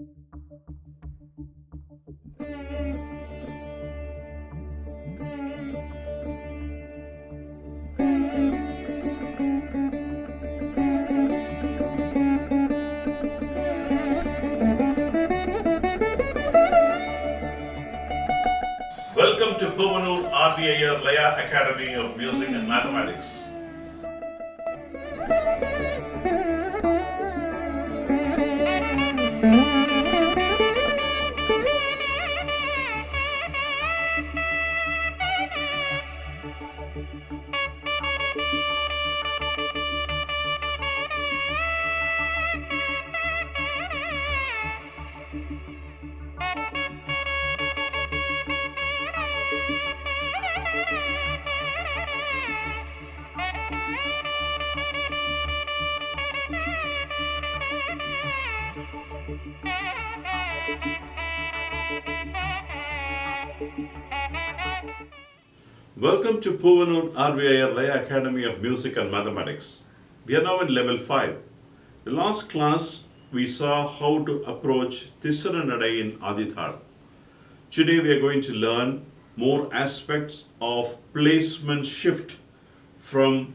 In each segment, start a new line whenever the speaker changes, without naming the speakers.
Welcome to Puvanur Aadhi Laya Academy of Music and Mathematics. Welcome to Puvanur Aadhi Laya Academy of Music and Mathematics. We are now in level 5. The last class we saw how to approach Tirsa Nadai in Aadhi Thalam. Today we are going to learn more aspects of placement shift from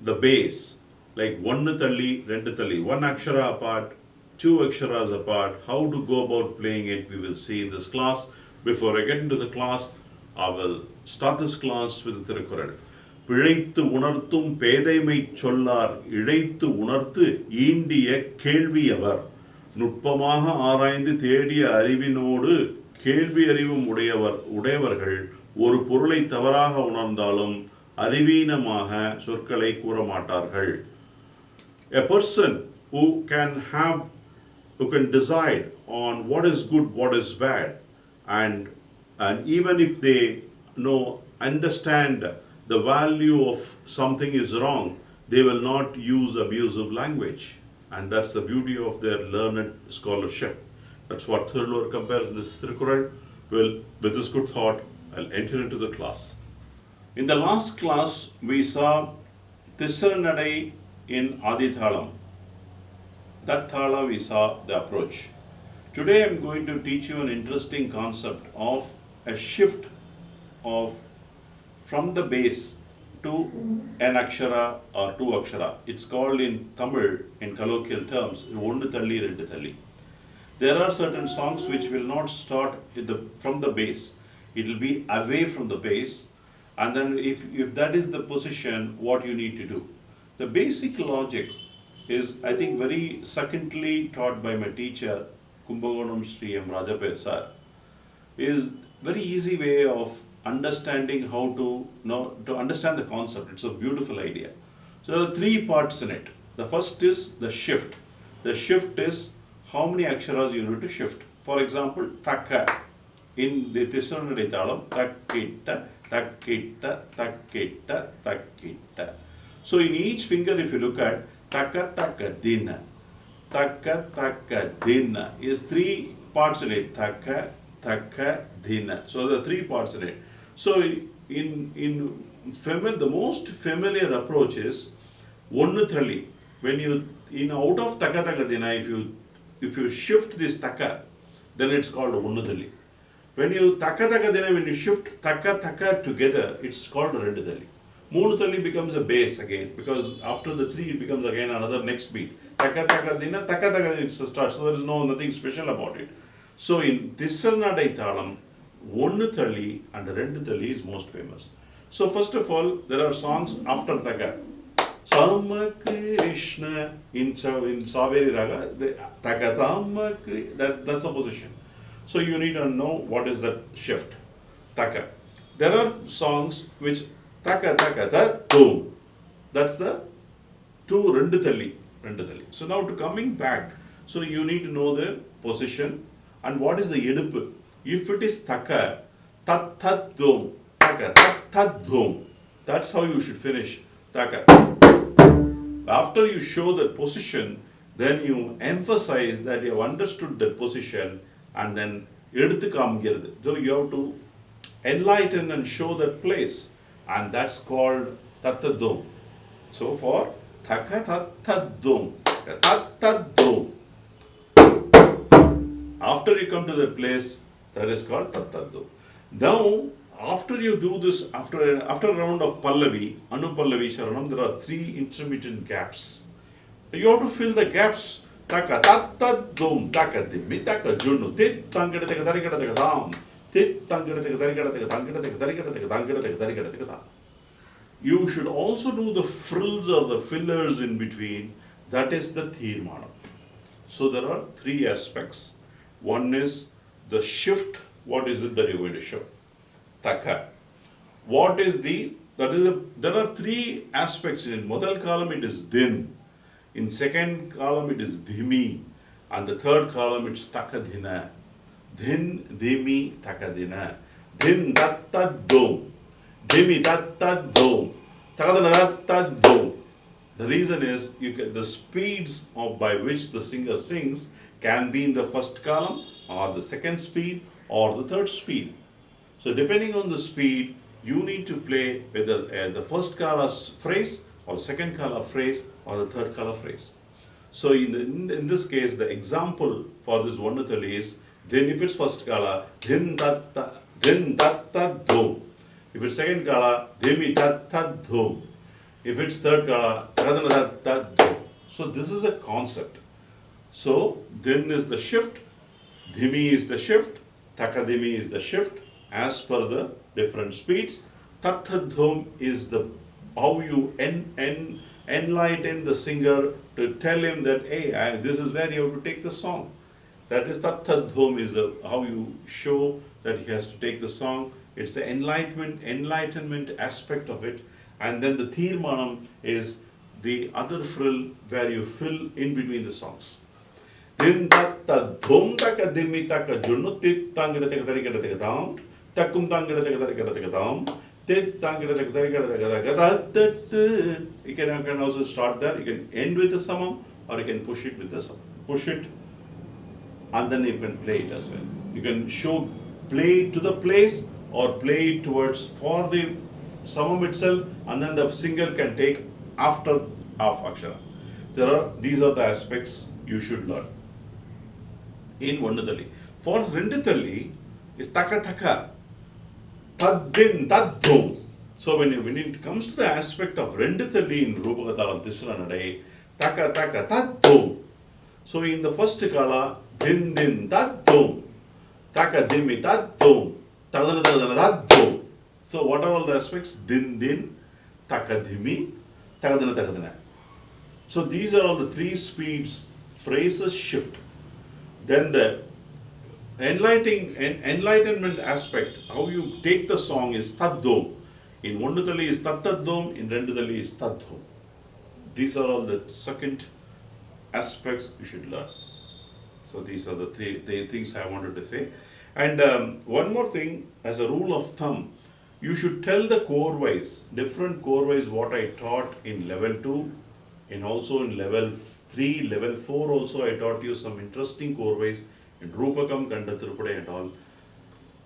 the base, like one thalli, rendu thalli, one akshara apart, two aksharas apart, how to go about playing it we will see in this class. Before I get into the class, I will start this class with the Tirukkural. பிழைத்து உணர்த்தும் பேதைமை சொல்லார் இழைத்து உணர்த்து ஈண்டிய கேள்வி அவர் நுட்பமாக ஆராய்ந்து தேடிய அறிவினோடு கேள்வி அறிவும் உடையவர்கள் ஒரு பொருளை தவறாக உணர்ந்தாலும் அறிவீனமாக சொற்களை கூற மாட்டார்கள். A person who can decide on what is good, what is bad, and even if they understand the value of something is wrong, they will not use abusive language. And that's the beauty of their learned scholarship. That's what Thirlur compares in this Tirukkural. Well, with this good thought, I'll enter into the class. In the last class, we saw Tirsa Nadai in Aadhi Thalam. That Thala we saw the approach. Today I'm going to teach you an interesting concept of a shift from the base to an akshara or two akshara. It's called in Tamil, in colloquial terms, one thalli, rendu thalli. There are certain songs which will not start from the base. It will be away from the base. And then if that is the position, what you need to do. The basic logic is, I think, very succinctly taught by my teacher, Kumbakonam Sri M. Rajapet sir, is very easy way of understanding how to understand the concept. It's a beautiful idea. So there are three parts in it. The first is the shift. The shift is how many aksharas you need to shift. For example, taka. In the Tirsa Nadai Thalam, takitta, takitta, takitta, takitta. So in each finger, if you look at taka taka dina, taka taka dina is three parts in it. Taka taka dina. So there are three parts in it. So the most familiar approach is one thalli. When you out of taka taka dina, if you shift this taka, then it's called one thalli. When you taka taka dina, when you shift taka taka together, it's called rendu thalli. Moonu thalli becomes a base again, because after the three it becomes again another next beat. Taka taka dina, taka taka it starts. So there is nothing special about it. So in Tirsa Nadai Thalam, one thalli and rendu thalli is most famous. So first of all, there are songs after taka. Sama Krishna in Saveri Raga, taka Sama that's a position. So you need to know what is that shift. Taka. There are songs which taka taka ta boom. That's the two rendu thalli. So now to coming back, so you need to know the position and what is the eduppu. If it is taka, tat tat dum, taka tat tat dum. That's how you should finish taka. After you show that position, then you emphasize that you have understood that position and then eduthu kaamikkirathu. So you have to enlighten and show that place, and that's called tattadum. So for taka tattadum, tattadum. After you come to that place, that is called Tattaddu. Now, after you do this, after a round of Pallavi, Anupallavi, Sharanam, there are 3 intermittent gaps. You have to fill the gaps. Taka tattadum, taka dimmi, taka junnu, tit tangada taka tarikada taka dam, tit tangada taka tarikada taka tangada taka tarikada taka tangada taka tarikada taka dam. You should also do the frills or the fillers in between. That is the Tirmanam. So there are 3 aspects. One is the shift. What is it that you're going to show? Taka. What is there are 3 aspects in Modal column it is din. In second column it is dhimi. And the third column it's takadhina. Dhin, dhimi, takadhina. Dhin datta dom. Dhimi datta dom. Takadhina datta dom. The reason is the speeds by which the singer sings can be in the first column or the second speed or the third speed. So depending on the speed, you need to play whether the first kala phrase or second kala phrase or the third kala phrase. So in this case, the example for this Varnathali is, then if it's first kala, dhin datta dom. If it's second kala, dhimi datta dom. If it's third kala, tadana datta dom. So this is a concept. So din is the shift, dhimi is the shift, takadhimi is the shift as per the different speeds. Tattadhum is the how you enlighten the singer to tell him that, hey, this is where you have to take the song. That is Tattadhum is how you show that he has to take the song. It's the enlightenment aspect of it. And then the Tirmanam is the other frill where you fill in between the songs. Din tatta dhum taka dimmi taka junnu tit tangada taka tarikada taka dam takum tangada taka tarikada taka dam tit tangada taka tarikada taka taka. You can also start there. You can end with the samam or you can push it with the samam. Push it and then you can play it as well. You can play it to the place or play it towards for the samam itself, and then the singer can take after half akshara. These are the aspects you should learn in Varnathali. For Rendathali, is taka taka, taddin taddum. So when it comes to the aspect of Rendathali in Rupakathalam Tisra Nadai, taka taka taddum. So in the first kala, din din taddum, taka dimmi taddum, tadana tadana taddum. So what are all the aspects? Din din, takadhimi, takadana takadana. So these are all the 3 speeds, phrases shift. Then the enlightenment aspect, how you take the song is taddom. In Varnathali is tattaddom, in Rendathali is taddom. These are all the second aspects you should learn. So these are the 3 things I wanted to say. And one more thing, as a rule of thumb, you should tell the core wise, different core wise what I taught in level 2 and also in level 3, level 4 also I taught you some interesting core wise in Rupakam, Kanda Tirupade and all.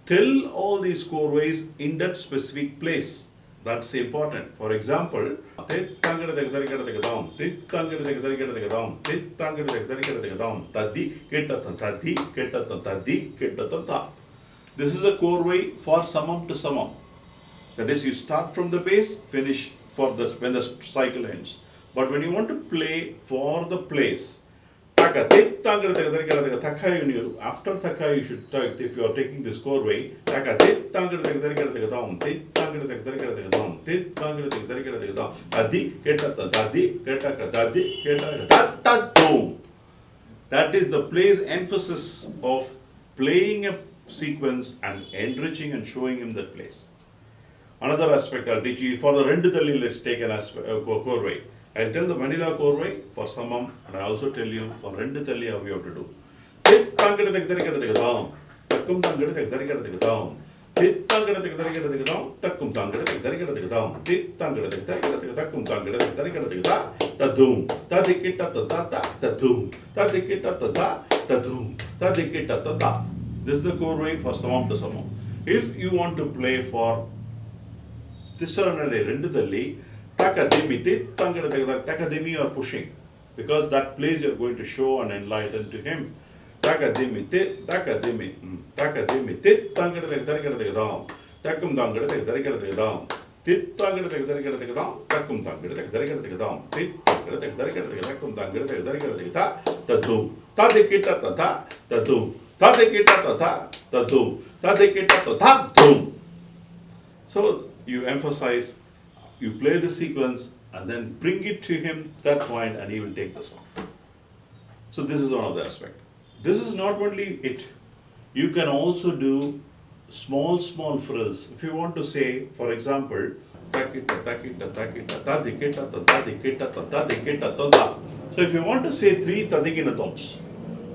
Tell all these core wise in that specific place. That's important. For example, tit tangada taka dam, tit tangada taka dam, tit tangada taka dam, taddi ketatan taddi ketatan taddi ketatan ta. This is a core way for samam to samam. That is, you start from the base, finish when the cycle ends. But when you want to play for the place, taka, after taka you should, if you are taking this core way, taka, that is the place emphasis of playing a sequence and enriching and showing him that place. Another aspect I'll teach you. For the Rendathali, let's take an aspect core way. I'll tell the vanilla core way for samam, and I'll also tell you for Rendathali how you have to do. Tit tangada taka dam, takum tangada taka dam, tit tangada taka dam, takum tangada taka dam, tit tangada taka takum tangada taka da, tadum, tadikita ta tadum, tadikita ta tadum, tadikita ta. This is the core way for samam to samam. If you want to play for Tisra Nadai Rendathali, takadimi, tit tangada takadimi you are pushing, because that place you are going to show and enlighten to him. takadimi tit, takadimi, takadimi tit, tangadam, takum tangadam, tit tangadam, takum tangadam, tit takum tangadam, tadum, tadikita tata, tadum, tadikita tata, tadum, tadikita tata, dum. So you emphasize, you play the sequence, and then bring it to him that point, and he will take the song. So this is one of the aspects. This is not only it. You can also do small frills. If you want to say, for example, takita, takita, takita, tadikita, tadikita, tadikita, tada. So if you want to say 3 tadikinatoms,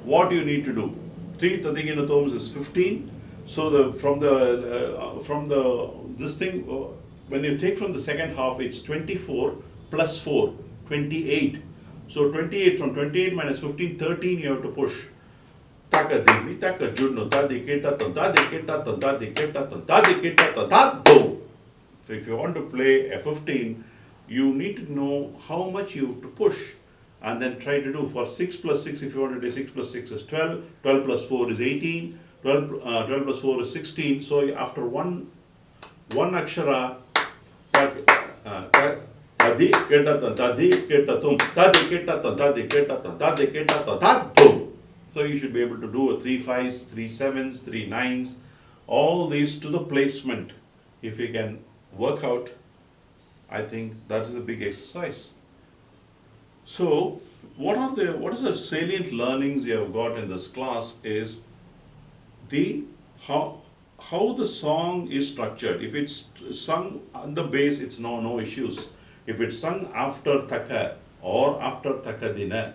what you need to do? 3 tadikinatoms is 15. So from the this thing, when you take from the second half, it's 24 plus 4, 28. So 28, from 28 minus 15, 13 you have to push. Takadimi, takajunno, tadiketa, tadiketa, tadiketa, tadiketa, tadado. So if you want to play a 15, you need to know how much you have to push, and then try to do for 6 plus 6. If you want to do 6 plus 6 is 12, 12 plus 4 is 18, 12 plus 4 is 16. So after one akshara, tadi keta tadi keta tum, tadi keta tadi keta tadi keta tadum. So you should be able to do a 3 5s, 3 7s, 3 9s, all these to the placement. If you can work out, I think that is a big exercise. So what is the salient learnings you have got in this class is the how the song is structured. If it's sung on the bass, it's no issues. If it's sung after taka or after takadina,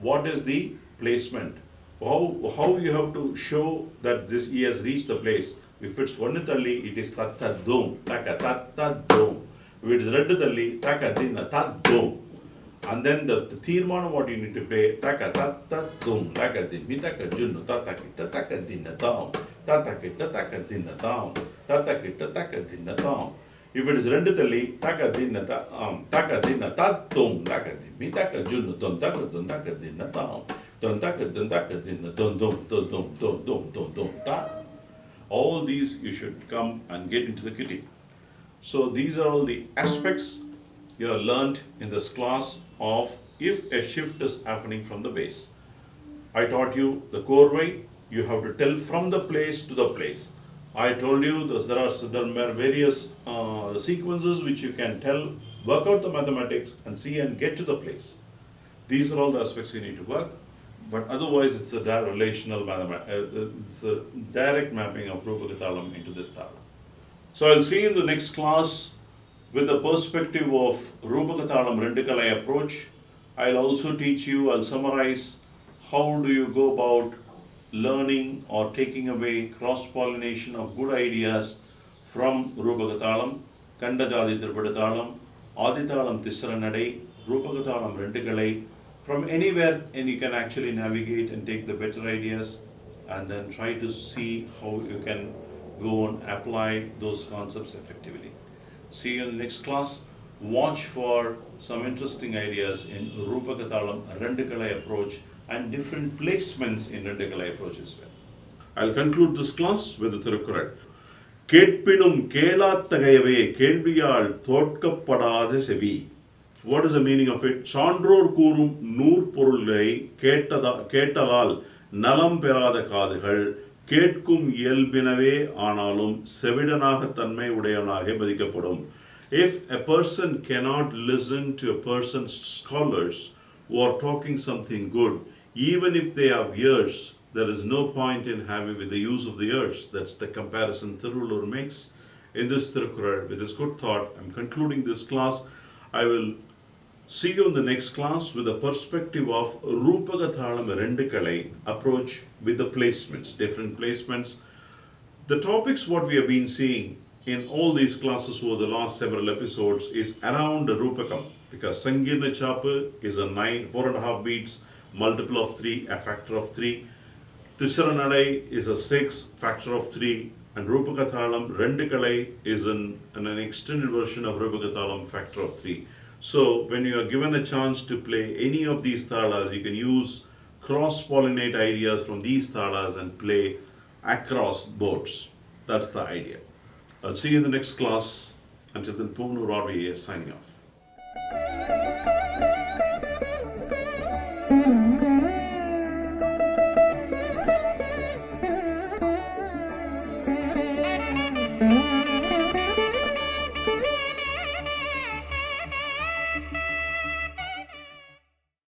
what is the placement? How you have to show that this he has reached the place. If it's vanithalli, it is tattadum, taka tattadum. If it is reddathalli, takadina taddum. And then the thirmanam what you need to play, taka tattadum, takadimi, takajunnu, tatakita, takadina dam, tatakita, takadina dam, tatakita, takadina dam. If it is reddathalli, takadina taddum, takadimi, takajunnu, dum, takadina dam. All these you should come and get into the kitty. So these are all the aspects you have learned in this class of if a shift is happening from the base. I taught you the core way. You have to tell from the place to the place. I told you there are various sequences which you can tell, work out the mathematics and see and get to the place. These are all the aspects you need to work. But otherwise, it's a relational it's a direct mapping of Rupaka Thalam into this Thalam. So I'll see you in the next class with the perspective of Rupaka Thalam Rendukalai approach. I'll also teach you, I'll summarize how do you go about learning or taking away cross-pollination of good ideas from Rupaka Thalam, Kandajadi Tirpada Thalam, Aadhi Thalam Tirsa Nadai, Rupaka Thalam Rendukalai, from anywhere, and you can actually navigate and take the better ideas and then try to see how you can go and apply those concepts effectively. See you in the next class. Watch for some interesting ideas in Rupaka Thalam Rendukalai approach and different placements in Rendukalai approach as well. I'll conclude this class with the Tirukkural. Ketpinum kelathagayave kelviyal thotkappadada sevi. What is the meaning of it? Chandror கூறும் நூற் பொருள்களை கேட்டலால் நலம் பெறாத காதுகள் கேட்கும் இயல்பினவே ஆனாலும் செவிடனாக தன்மை உடையவனாக மதிக்கப்படும். If a person cannot listen to a person's scholars who are talking something good, even if they have ears, there is no point in having with the use of the ears. That's the comparison Tiruvallur makes in this Tirukkural. With this good thought, I'm concluding this class. I will see you in the next class with the perspective of Rupaka Thalam Rendukalai approach with the placements, different placements. The topics what we have been seeing in all these classes over the last several episodes is around the Rupakam, because Sangirna Chapa is a 4.5 beats, multiple of 3, a factor of 3. Tirsa Nadai is a 6, factor of 3. And Rupaka Thalam Rendukalai is an extended version of Rupaka Thalam, factor of 3. So when you are given a chance to play any of these thalas, you can use cross-pollinate ideas from these talas and play across boards. That's the idea. I'll see you in the next class. Until then, Poonur RVA signing off.